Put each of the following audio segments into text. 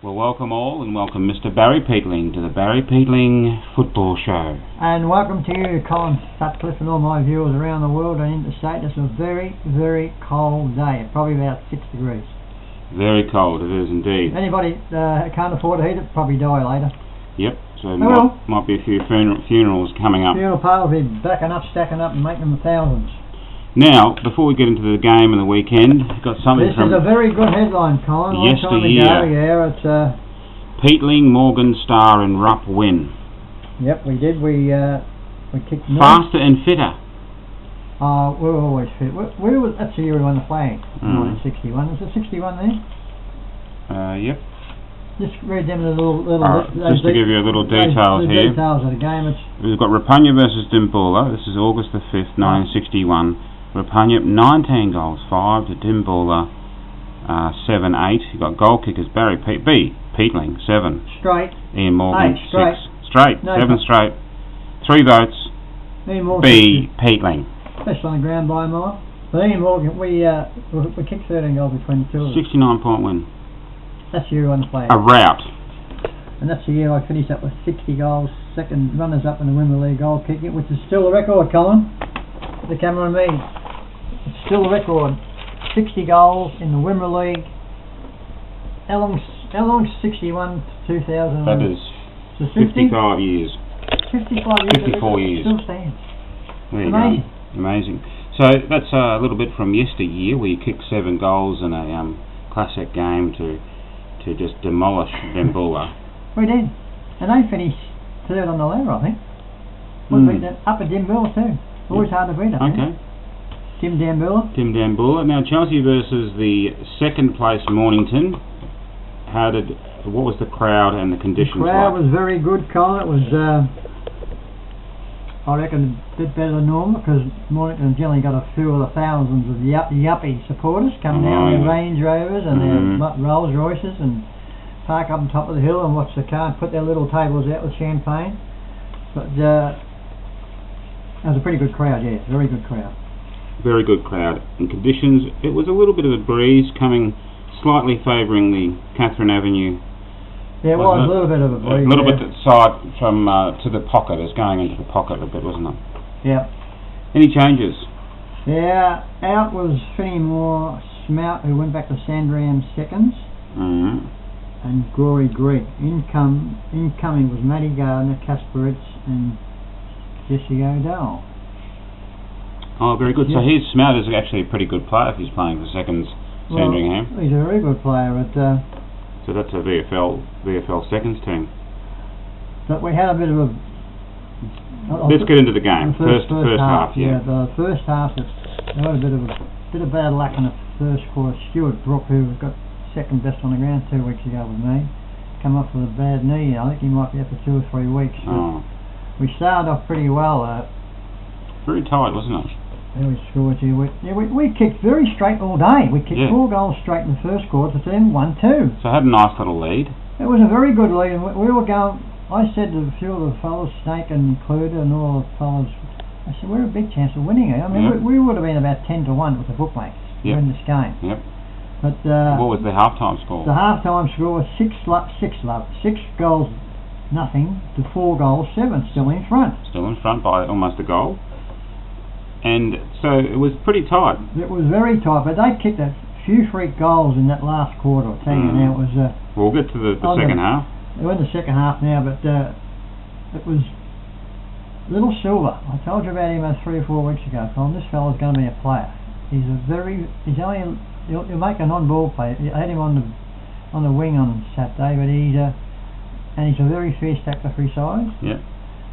Well, welcome all, and welcome Mr. Barry Peatling to the Barry Peatling Football Show. And welcome to you, Colin Sutcliffe, and all my viewers around the world and interstate. It's a very, very cold day. Probably about 6 degrees. Very cold, it is indeed. Anybody can't afford to heat it, probably die later. Yep, so might be a few funerals coming up. Funeral parlours will be backing up, stacking up, and making them thousands. Now, before we get into the game and the weekend, we've got something This is a very good headline, Colin. Yesteryear. Yeah, it's Peatling, Morgan, Star and Rupp win. Yep, we did. We kicked faster and fitter. We were always fit. That's the year we won the flag, 1961. Is it 61 there? Yep. Just read them the little just to give you a little details here. Details of the game. We've got Rapanya versus Dimbula. This is August the 5th, 1961. Rapanya 19 goals, 5 to Dimbula 7-8. You've got goal kickers Barry Peatling 7. Straight. Ian Morgan 6. Straight. No, 7 straight. 3 votes. Ian Morgan. B. Peatling. Best on the ground by a mile. But Ian Morgan, we kicked 13 goals between the two of us. 69-point win. That's the year on the flag. A rout. And that's the year I finished up with 60 goals, second runners up in the Women's League goal kicking, which is still the record, Colin. The camera and me. It's still the record. 60 goals in the Women's League. How long's 61 to 2000? That is 55 years. 54 years. Still stands. There you go. Amazing. So that's a little bit from yesteryear, where you kicked 7 goals in a classic game to just demolish Dimbula. We did. And they finished third on the ladder, I think. We beat that up at Dimbula too. Always hard to beat, I think. Okay. Tim Dimbula. Now Chelsea versus the second place Mornington. What was the crowd and the conditions like? The crowd was very good, Colin. It was, I reckon, a bit better than normal, because Mornington generally got a few of the thousands of yuppie supporters come down in their Range Rovers and their Rolls Royces and park up on top of the hill and watch the car, put their little tables out with champagne. But it was a pretty good crowd, yeah, very good crowd. Very good crowd. In conditions, it was a little bit of a breeze coming, slightly favouring the Catherine Avenue. Yeah, it was a little bit of a breeze. A little bit side from to the pocket. It was going into the pocket a bit, wasn't it? Yeah. Any changes? Yeah, out was Finney-Moore Smout, who went back to Sandringham seconds. And Glory Greg. Incoming was Matty Gardner, Kasparitz and Jesse O'Dell. Oh, very good. So Smout is actually a pretty good player if he's playing for seconds Sandringham. He's a very good player. So that's a VFL seconds team. But we had a bit of a... Let's get into the game. First half. Yeah, the first half, we had a bit of bad luck in the first quarter. Stuart Brook, who got second best on the ground 2 weeks ago with me, come off with a bad knee. I think he might be out for 2 or 3 weeks. We started off pretty well. Very tight, wasn't it? Yeah, we scored here. We kicked very straight all day. We kicked 4 goals straight in the first quarter, then 1-2. So had a nice little lead. It was a very good lead. And we were going. I said to a few of the fellas, Snake and Cluder and all the fellas, I said, we're a big chance of winning it. I mean, we would have been about 10 to 1 with the bookmakers to win this game. Yep. But what was the halftime score? The halftime score was 6 goals, nothing to 4 goals, 7. Still in front. Still in front by almost a goal. And so it was pretty tight. It was very tight, but they kicked a few freak goals in that last quarter. I'll tell you now, it was. We'll get to the second half. We're in the second half now, but it was Little Silver. I told you about him 3 or 4 weeks ago, Colin. This fella's going to be a player. He'll make a non-ball play. I had him on the wing on Saturday, but he's a very fierce tackler for his size. Yeah.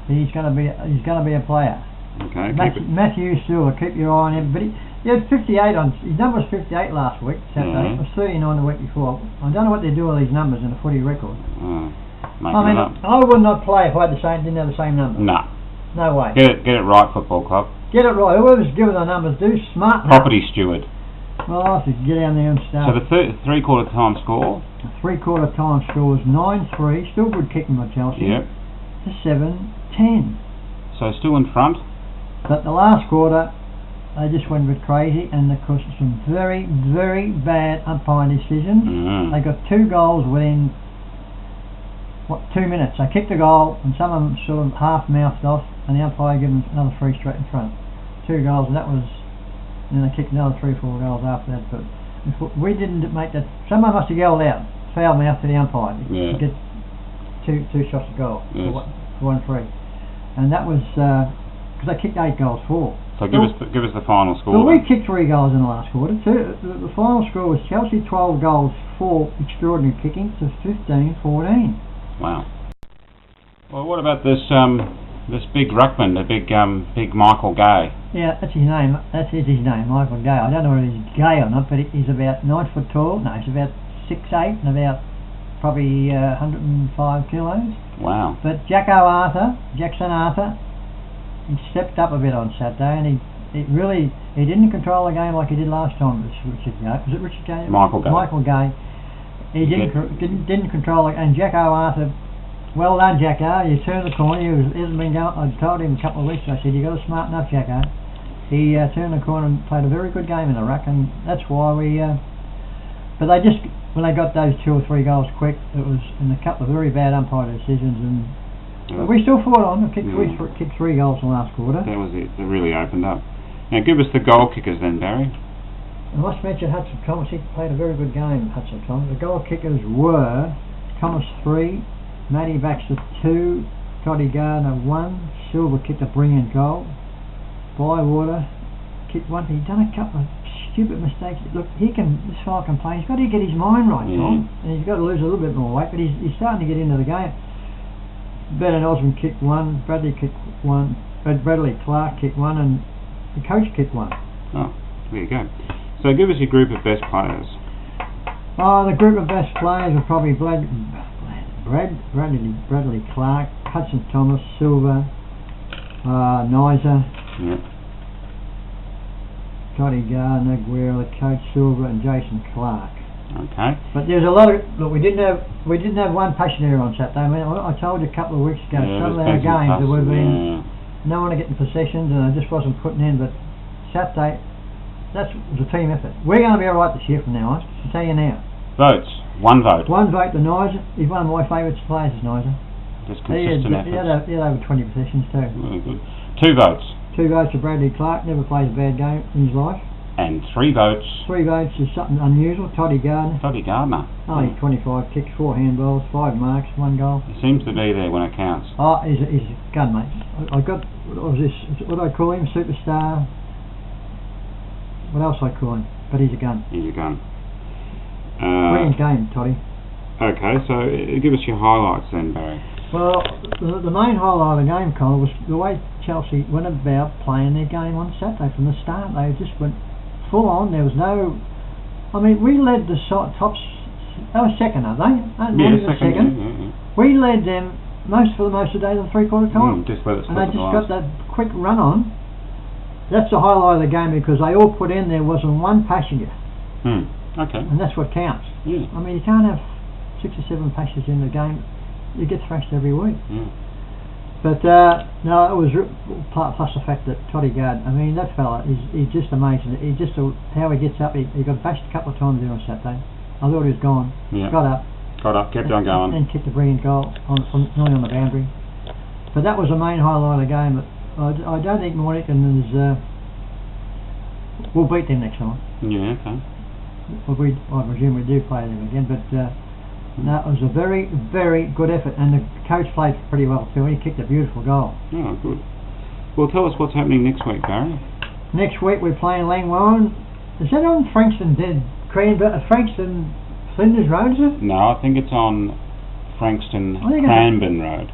He's going to be a player. Okay. Matthew Silver, keep your eye on him. But he had 58 on. His number was 58 last week, Saturday. It was 39 the week before. I don't know what they do with these numbers in a footy record. I would not play if I didn't have the same number. No way. Get it right, football club. Get it right. Whoever's given the numbers, do smart. Property steward. Well, I have to get down there and start. So the three-quarter time score? The three-quarter time score was 9-3. Still good kicking by Chelsea. Yep. To 7-10. So still in front. But the last quarter, they just went a bit crazy, and of course some very, very bad umpire decisions. They got 2 goals within 2 minutes. They kicked a goal, and some of them sort of half-mouthed off, and the umpire gave them another 3 straight in front. 2 goals, and that was... And then they kicked another 3 or 4 goals after that, but we didn't make that... Someone must have yelled out, foul mouth to the umpire, to get two shots of goal, for 1-3. And that was... because they kicked 8 goals, 4. So give us the final score. Well, we kicked 3 goals in the last quarter. The final score was Chelsea 12 goals, 4 extraordinary kicking to 15-14. Wow. Well, what about this big ruckman, the big Michael Gay? Yeah, that's his name. That is his name, Michael Gay. I don't know whether he's gay or not, but he's about 9 foot tall. No, he's about 6'8" and about probably 105 kilos. Wow. But Jackson Arthur, he stepped up a bit on Saturday, and he didn't control the game like he did last time. Was it Richard Gay? Michael Gay. He didn't control it, and Jacko Arthur. Well done, Jacko. You turned the corner. He hasn't been going. I told him a couple of weeks ago. I said, "You got to smarten up, Jacko." He turned the corner and played a very good game in the ruck, and that's why we. But they just when they got those 2 or 3 goals quick, it was in a couple of very bad umpire decisions, and but we still fought on. We kicked 3 goals in the last quarter. That was it. It really opened up. Now give us the goal kickers then, Barry. I must mention Hudson Thomas. He played a very good game, Hudson Thomas. The goal kickers were Thomas 3, Matty Baxter 2, Toddy Gardner 1, Silver kicked a brilliant goal, Bywater kicked 1. He's done a couple of stupid mistakes. Look, this fella can play. He's got to get his mind right, Tom, and he's got to lose a little bit more weight, but he's starting to get into the game. Ben and Osmond kicked 1, Bradley kicked 1, Bradley Clark kicked 1, and the coach kicked 1. Oh, there you go. So give us your group of best players. The group of best players were probably Bradley Clark, Hudson Thomas, Silver, Nizer, Toddy Gardner, Guerra, the coach Silver, and Jason Clark. Okay. But there's a lot of look. We didn't have one passioneer on Saturday. I mean, I told you a couple of weeks ago. Some of our games there would have been no one to get in possessions, and I just wasn't putting in. But Saturday, that was a team effort. We're going to be all right this year from now on. I'll tell you now. Votes. 1 vote. 1 vote to Nizer. He's one of my favourite players, is Nizer. Just consistent effort. He had over 20 possessions too. Really good. 2 votes. 2 votes to Bradley Clark. Never plays a bad game in his life. And 3 votes. 3 votes is something unusual. Toddy Gardner. Only 25 kicks, 4 handballs, 5 marks, 1 goal. He seems to be there when it counts. Oh, he's a gun, mate. I got what do I call him? Superstar. What else I call him? But he's a gun. He's a gun. Brilliant game, Toddy. Okay, so give us your highlights then, Barry. Well, the main highlight of the game, Colin, was the way Chelsea went about playing their game on Saturday from the start. They just went full on. There was no... I mean, we led the tops... They were second, aren't they? Second. Yeah. We led them for the most of the day, the 3/4 time. Just let it and they just got that quick run on. That's the highlight of the game because they all put in there wasn't one passenger. Okay. And that's what counts. Yeah. I mean, you can't have 6 or 7 passengers in the game. You get thrashed every week. Yeah. But no, it was plus the fact that Toddy Gard. I mean, that fella he's just amazing. He just how he gets up. He got bashed a couple of times there on Saturday. I thought he was gone. Yeah. Got up, kept on going, and kicked a brilliant goal nearly on the boundary. But that was the main highlight of the game. But I don't think Mornington is. We'll beat them next time. Yeah. Okay. Well, I presume we do play them again, but. No, it was a very, very good effort, and the coach played pretty well too. He kicked a beautiful goal. Oh, good. Well, tell us what's happening next week, Barry. Next week we're playing Langwarrin. Is that on Frankston Flinders Road, is it? No, I think it's on Frankston Cranbourne Road.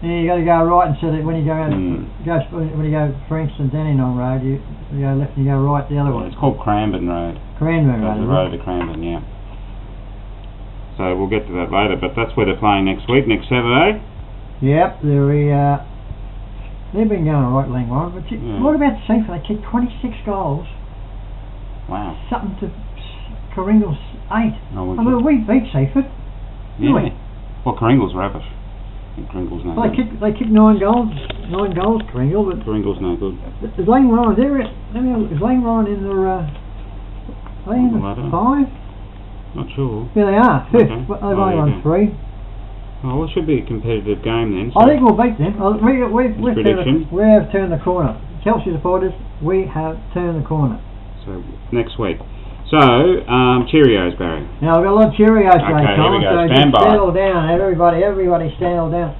Yeah, you got to go right instead of when you go when you go Frankston Dandenong Road, you go left and you go right the other way. It's called Cranbourne Road. Cranbourne Road. The road to Cranbourne, yeah. So we'll get to that later, but that's where they're playing next week, next Saturday. Yep, they've been going right, Langwarrin. But what about Seaford? They kicked 26 goals. Wow. Something to Coringle's 8. Oh, we beat Seaford. Yeah. Well, Coringle's rubbish. Coringle's no good. They kicked 9 goals. 9 goals, Coringle. But Coringle's no good. Is Langwarrin is Langwarrin in the? Are they in the 5? Not sure. Yeah, they are. 5th. Okay. They've only won 3. Oh, well, it should be a competitive game then. So I think we'll beat them. We've prediction? we have turned the corner. Chelsea supporters, we have turned the corner. So next week. So, Cheerios, Barry. Now we've got a lot of Cheerios today, Okay, Tom. here we go. So Stand just by. settle down, everybody settle down.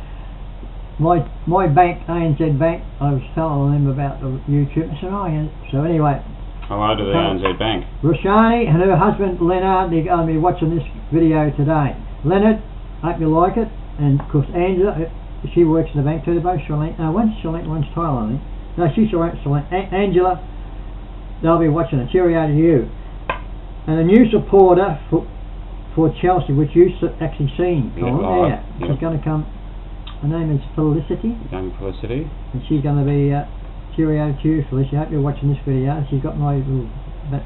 My bank, ANZ Bank, I was telling them about the YouTube. I said, oh yeah. So anyway. Hello to the ANZ Bank. Roshani and her husband Leonard, they're going to be watching this video today. Leonard, hope you like it. And of course Angela, she works in the bank too. They're both Sri Lanka. One's Sri Lanka, one's Thailand, I think. No, she's Sri Lanka. Angela, they'll be watching it. Cheerio to you. And a new supporter for Chelsea, which you've actually seen, Colin. Yep. She's going to come. Her name is Felicity. Young Felicity. And she's going to be cheerio to you, Felicity. I hope you're watching this video. She's got my little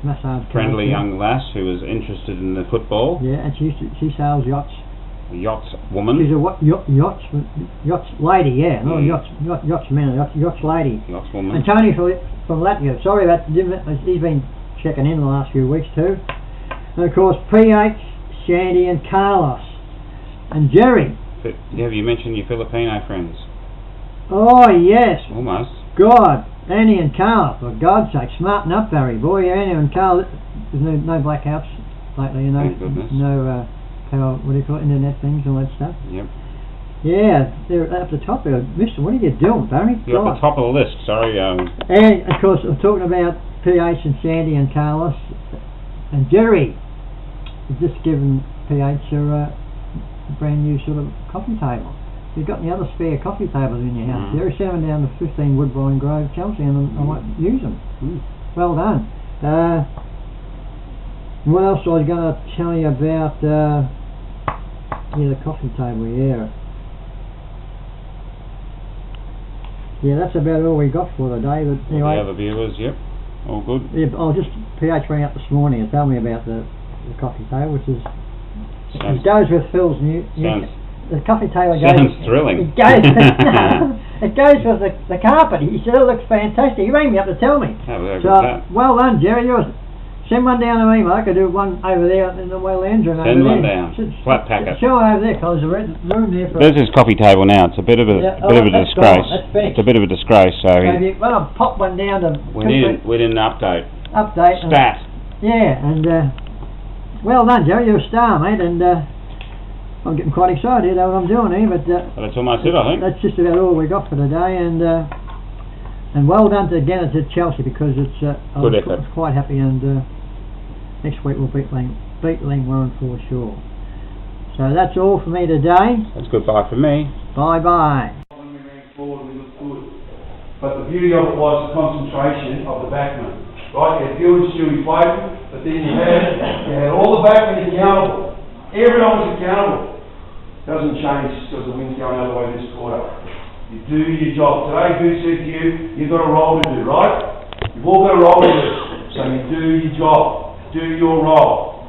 massage. Friendly young lass who was interested in the football. Yeah, and she sells yachts. A yachts woman. She's a yachts lady, yeah. Not a yachtsman, yachts lady. Yachts woman. And Tony from Latvia. Sorry about he's been checking in the last few weeks too. And of course PH, Shandy and Carlos. And Jerry. Have you mentioned your Filipino friends? Oh yes. Almost. God, Annie and Carl, for God's sake, smarten up, Barry. Boy, Annie and Carl, there's no blackouts lately, you know. Thank goodness. No, what do you call it, internet things and all that stuff. Yep. Yeah, they're up the top there. Mister, what are you doing, Barry? You're at the top of the list, sorry. And, of course, I'm talking about PH and Sandy and Carlos. And Jerry has just given PH a brand new sort of coffee table. You've got any other spare coffee tables in your house? Jerry sent them down to 15 Woodbine Grove, Chelsea, and I might use them. Well done. What else I was going to tell you about? The coffee table, yeah. Yeah, that's about all we got for today. But anyway, the other viewers, yep, all good. Yeah, I'll just PH rang up this morning and told me about the coffee table, which is it goes with Phil's new. The coffee table goes. Sounds thrilling. It goes. It goes with the carpet. He said it looks fantastic. He rang me up to tell me. Well done, Jerry. Yours. Send one down to me, Mike. I do one over there in the way lounge room. Send one down. Flat packet. Show over there, because there's a room there for. There's his coffee table now. It's a bit of a disgrace. It's a bit of a disgrace. So I'll pop one down to. We need an update. Stat. Yeah, and well done, Jerry. You're a star, mate, and. I'm getting quite excited about what I'm doing here, but that's almost it, I think. That's just about all we got for today, and well done again to Chelsea, because it's I was quite happy, and next week we'll beat Langwarrin for sure. So that's all for me today. That's goodbye from me. Bye bye. When we ran forward, we looked good, but the beauty of it was the concentration of the backmen. Right, you had Gil and Stewie floating, but then you had all the backmen accountable. Everyone was accountable. Doesn't change because the wind's going the other way this quarter. You do your job. Today, who said to you, you've got a role to do, right? You've all got a role to do. So you do your job. Do your role.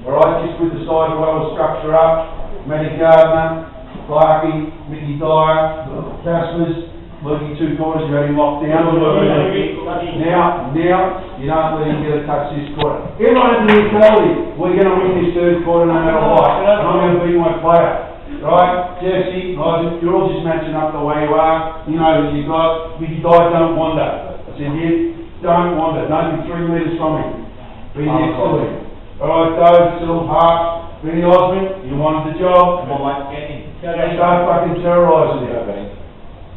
Alright, just with the side roll structure up. Matty Gardner, Clarkey, Mickey Dyer, Caspers, Lukey 2 quarters, you had him locked down. Now, you don't let him get a touch this quarter. Everyone has the mentality, we're going to win this third quarter no matter what. And I'm going to be my player. Right, Jesse, you're all just matching up the way you are. You know what you got. Mickey Dyer, don't wander. I said, don't wander. Don't be 3 metres from him. Be next to him. Alright, Dave, still half. Benny Osmond, you wanted the job. Come on, mate, get him. Start fucking terrorising you.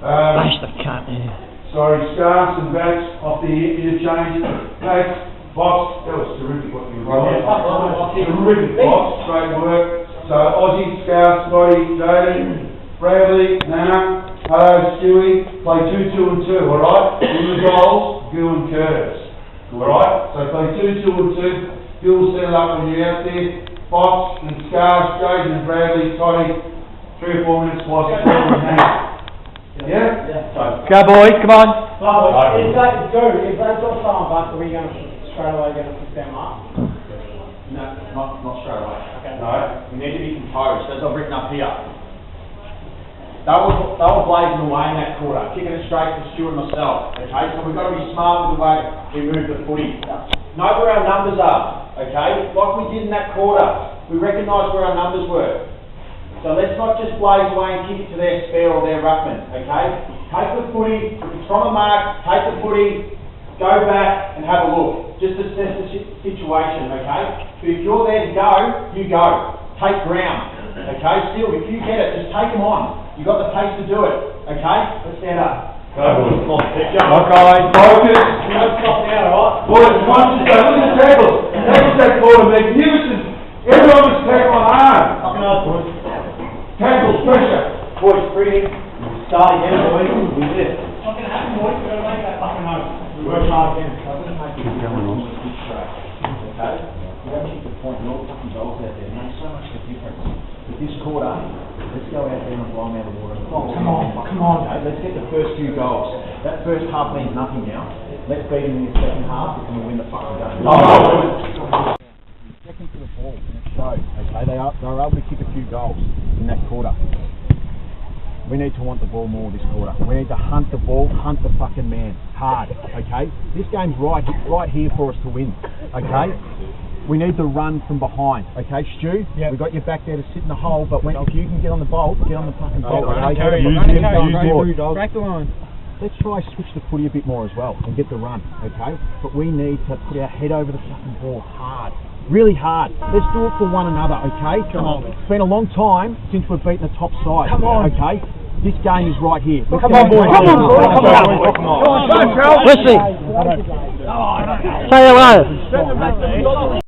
Bash the cut, yeah. Sorry, scarves and bats off the interchange. Bats, box, that was terrific what you were doing. Terrific box, great work. So Aussie, scarves, Scotty, Jody, Bradley, Nana, Hello, Stewie, play 2, 2 and 2, alright? In the goals, Gil and Curtis. Alright? So play 2, 2 and 2. Gil set it up when you're out there. Fox and Scarves, Jody and Bradley, Toddy, 3 or 4 minutes whilst it's all in hand. Yeah? Go boys, come on. If they've got someone back, are we going to straight away pick them up? No, not straight away. Okay. No. We need to be composed, as I've written up here. They were blazing away in that quarter, kicking it straight to Stuart and myself. Okay, so we've got to be smart with the way we move the footy. Know where our numbers are, okay? Like we did in that quarter. We recognise where our numbers were. So let's not just blaze away and kick it to their spare or their ruckman, okay? Take the footy, if it's from a mark, take the footy, go back and have a look. Just assess the situation, okay? But if you're there to go, you go. Take ground, okay? Still, if you get it, just take them on. You've got the pace to do it, okay? Let's stand up. Go, boys. Come on, keep going. Okay, focus. Don't stop now, alright? Boys, once you go, look at the tackles. Tackles that quarter, magnificent. Everyone was tackle on arm. Fucking hard, boys. Tackles, pressure. Boys, free him. Start again, boys. We did it. It's not gonna happen, boys, we're gonna make that fucking home. We work hard again. Doesn't make it straight. Okay? You don't keep the point, you're all fucking goals out there. Makes so much of a difference. But this quarter, let's go out there and blow them out of the water. Oh, come on. Okay, let's get the first few goals. That first half means nothing now. Let's beat them in the second half and we'll win the fucking game. Second to the ball and it showed. Okay, they were able to kick a few goals in that quarter. We need to want the ball more this quarter. We need to hunt the ball, hunt the fucking man hard. Okay, this game's right here for us to win. Okay. We need the run from behind, okay, Stu? Yep. We got you back there to sit in the hole, but if you can get on the bolt, get on the fucking bolt. Break the line. Let's try switch the footy a bit more as well and get the run, okay? But we need to put our head over the fucking ball hard, really hard. Let's do it for one another, okay? Come on. It's been a long time since we've beaten the top side. Come on. Okay? This game is right here. Come on, boys. Come on. Listen. Say hello.